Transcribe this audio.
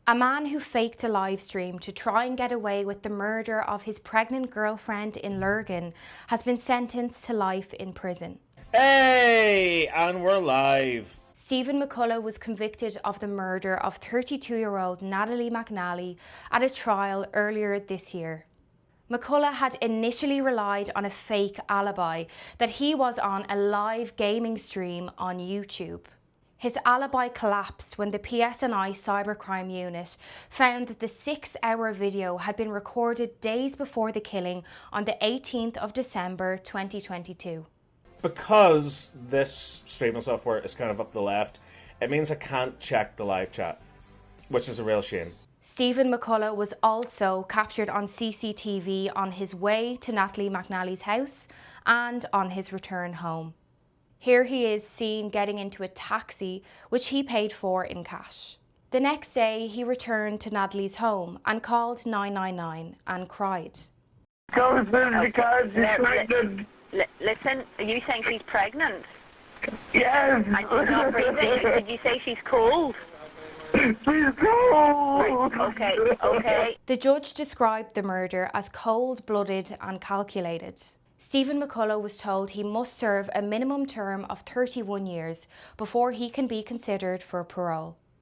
A man who faked a live stream to try and get away with the murder of his pregnant girlfriend in Lurgan has been sentenced to life in prison. Hey, and we're live. Stephen McCullagh was convicted of the murder of 32-year-old Natalie McNally at a trial earlier this year. McCullagh had initially relied on a fake alibi that he was on a live gaming stream on YouTube. His alibi collapsed when the PSNI Cybercrime Unit found that the 6-hour video had been recorded days before the killing on the 18th of December 2022. Because this streaming software is kind of up the left, it means I can't check the live chat, which is a real shame. Stephen McCullagh was also captured on CCTV on his way to Natalie McNally's house and on his return home. Here he is seen getting into a taxi, which he paid for in cash. The next day, he returned to Natalie's home and called 999 and cried. Go through the car, she's pregnant. Listen, are you saying she's pregnant? Yes. And she's not breathing? Did you say she's cold? She's cold. Right, okay. The judge described the murder as cold-blooded and calculated. Stephen McCullagh was told he must serve a minimum term of 31 years before he can be considered for parole.